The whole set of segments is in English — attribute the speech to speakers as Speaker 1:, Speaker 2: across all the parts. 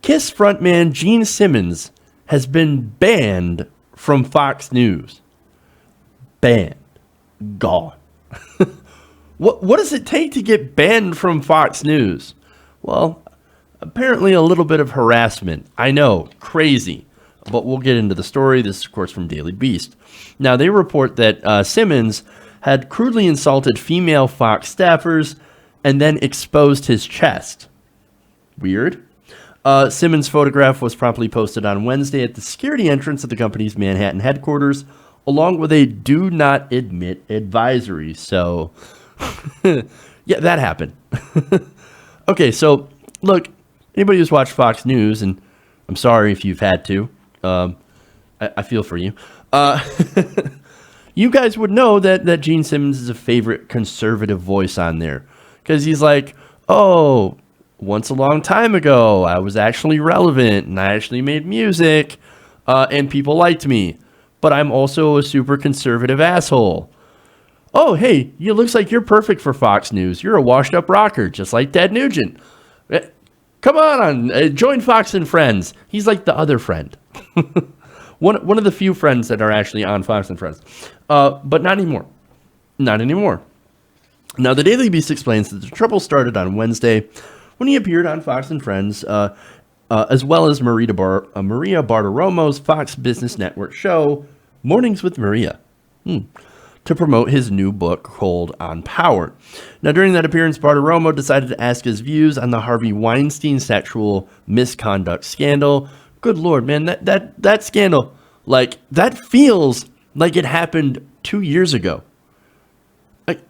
Speaker 1: Kiss frontman Gene Simmons has been banned from Fox News. Banned. Gone. What does it take to get banned from Fox News? Well, apparently a little bit of harassment. I know, crazy. But we'll get into the story. This is, of course, from Daily Beast. Now, they report that Simmons had crudely insulted female Fox staffers and then exposed his chest. Weird. Simmons' photograph was promptly posted on Wednesday at the security entrance of the company's Manhattan headquarters, along with a do not admit advisory. So, yeah, that happened. Okay, so, look, anybody who's watched Fox News, and I'm sorry if you've had to, I feel for you. You guys would know that Gene Simmons is a favorite conservative voice on there. Because he's like, oh, once a long time ago, I was actually relevant, and I actually made music, and people liked me. But I'm also a super conservative asshole. Oh, hey, it looks like you're perfect for Fox News. You're a washed-up rocker, just like Ted Nugent. Come on, join Fox and Friends. He's like the other friend. One of the few friends that are actually on Fox and Friends. But not anymore. Not anymore. Now, the Daily Beast explains that the trouble started on Wednesday when he appeared on Fox and Friends, as well as Maria Bartiromo's Fox Business Network show, Mornings with Maria, to promote his new book called On Power. Now, during that appearance, Bartiromo decided to ask his views on the Harvey Weinstein sexual misconduct scandal. Good Lord, man, that scandal, like, that feels like it happened 2 years ago. Like,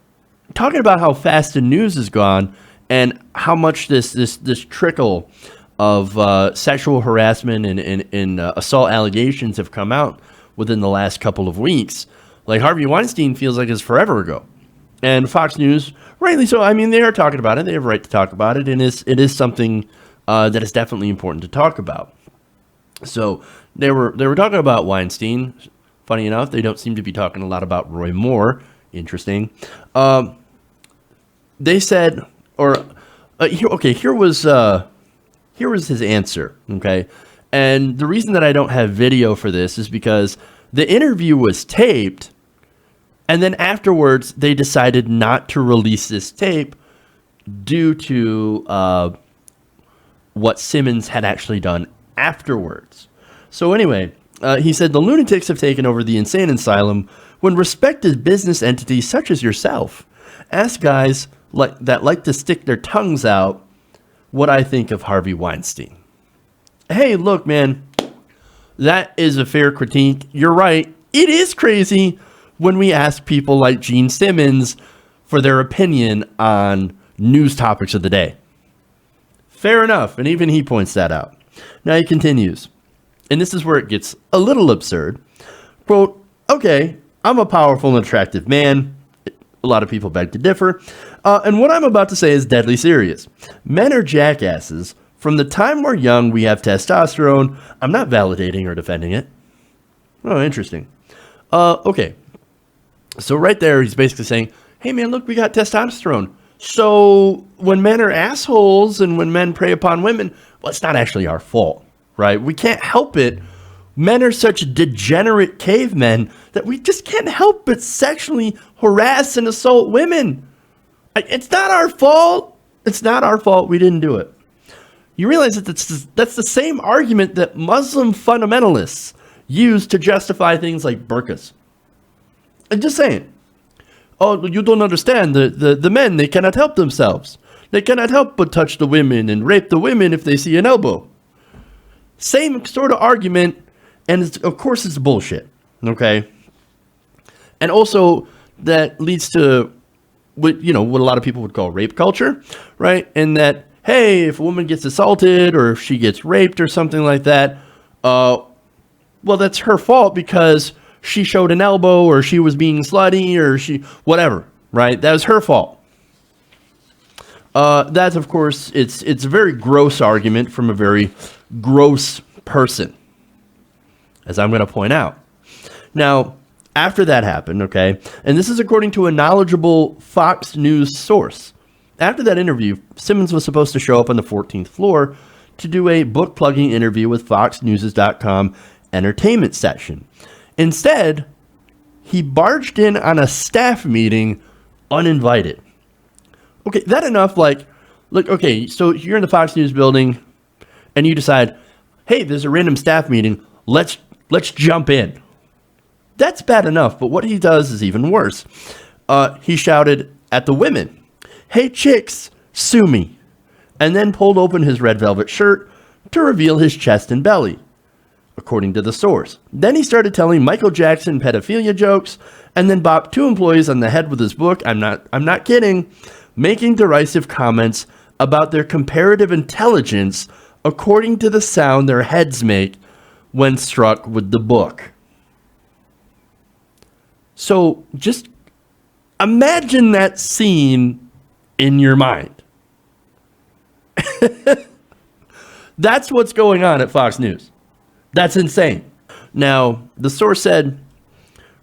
Speaker 1: talking about how fast the news has gone and how much this trickle of sexual harassment and assault allegations have come out within the last couple of weeks. Like, Harvey Weinstein feels like it's forever ago. And Fox News, rightly so, I mean, they are talking about it. They have a right to talk about it. And it is something that is definitely important to talk about. So they were talking about Weinstein. Funny enough, they don't seem to be talking a lot about Roy Moore. Interesting. They said, here was his answer. Okay, and the reason that I don't have video for this is because the interview was taped, and then afterwards they decided not to release this tape due to what Simmons had actually done afterwards. So anyway, he said, the lunatics have taken over the insane asylum when respected business entities such as yourself ask guys like to stick their tongues out what I think of Harvey Weinstein. Hey, look, man, that is a fair critique. You're right. It is crazy when we ask people like Gene Simmons for their opinion on news topics of the day. Fair enough. And even he points that out. Now he continues, and this is where it gets a little absurd. Quote, okay, I'm a powerful and attractive man. A lot of people beg to differ. And what I'm about to say is deadly serious. Men are jackasses. From the time we're young, we have testosterone. I'm not validating or defending it. Oh, interesting. Okay. So right there, he's basically saying, hey, man, look, we got testosterone. So when men are assholes and when men prey upon women, well, it's not actually our fault, right? We can't help it. Men are such degenerate cavemen that we just can't help but sexually harass and assault women. It's not our fault. It's not our fault. We didn't do it. You realize that that's the same argument that Muslim fundamentalists use to justify things like burqas. I'm just saying. Oh, you don't understand. The men, they cannot help themselves. They cannot help but touch the women and rape the women if they see an elbow. Same sort of argument, and of course it's bullshit, okay? And also, that leads to what a lot of people would call rape culture, right? And that, hey, if a woman gets assaulted or if she gets raped or something like that, well, that's her fault because she showed an elbow or she was being slutty or whatever, right? That was her fault. That's, of course, it's a very gross argument from a very gross person, as I'm going to point out. Now, after that happened, okay, and this is according to a knowledgeable Fox News source. After that interview, Simmons was supposed to show up on the 14th floor to do a book plugging interview with FoxNews.com entertainment section. Instead, he barged in on a staff meeting uninvited. Okay, that enough? Like, look, okay, so you're in the Fox News building and you decide, hey, there's a random staff meeting. Let's jump in. That's bad enough, but what he does is even worse. He shouted at the women, "Hey chicks, sue me," and then pulled open his red velvet shirt to reveal his chest and belly, according to the source. Then he started telling Michael Jackson pedophilia jokes, and then bopped two employees on the head with his book. I'm not kidding, making derisive comments about their comparative intelligence according to the sound their heads make when struck with the book. So just imagine that scene in your mind. That's what's going on at Fox News. That's insane. Now, the source said,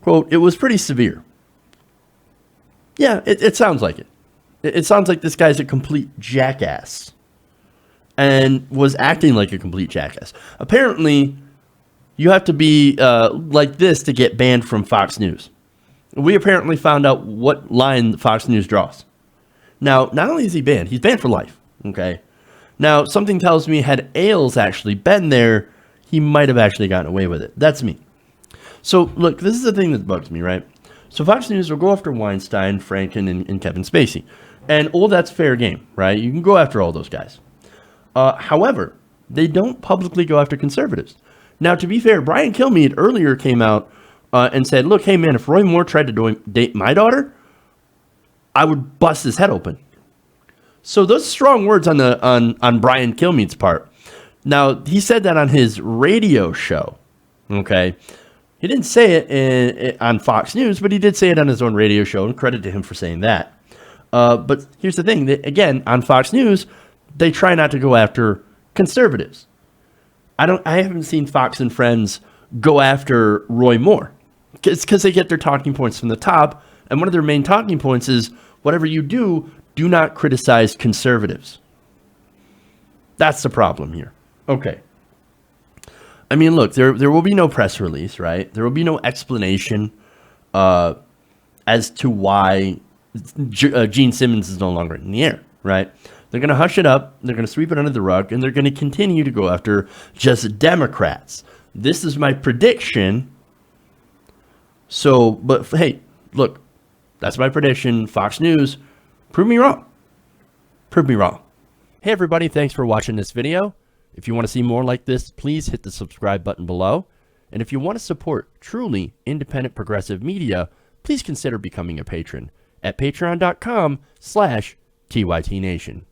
Speaker 1: quote, "It was pretty severe." Yeah, it sounds like it. It sounds like this guy's a complete jackass and was acting like a complete jackass. Apparently, you have to be like this to get banned from Fox News. We apparently found out what line Fox News draws. Now, not only is he banned, he's banned for life, okay? Now, something tells me had Ailes actually been there, he might have actually gotten away with it. That's me. So, look, this is the thing that bugs me, right? So Fox News will go after Weinstein, Franken, and Kevin Spacey. And all that's fair game, right? You can go after all those guys. However, they don't publicly go after conservatives. Now, to be fair, Brian Kilmeade earlier came out and said, look, hey, man, if Roy Moore tried to date my daughter, I would bust his head open. So those strong words on Brian Kilmeade's part. Now, he said that on his radio show, okay? He didn't say it on Fox News, but he did say it on his own radio show, and credit to him for saying that. But here's the thing. Again, on Fox News, they try not to go after conservatives. I haven't seen Fox and Friends go after Roy Moore. It's because they get their talking points from the top, and one of their main talking points is, whatever you do not criticize conservatives. That's the problem here. Okay. I mean, look, there will be no press release, right? There will be no explanation as to why Gene Simmons is no longer in the air, right? They're going to hush it up, they're going to sweep it under the rug, and they're going to continue to go after just Democrats. This is my prediction. So, but hey, look, that's my prediction. Fox News, prove me wrong. Prove me wrong. Hey everybody, thanks for watching this video. If you want to see more like this, please hit the subscribe button below. And if you want to support truly independent progressive media, please consider becoming a patron at patreon.com/TYTNation.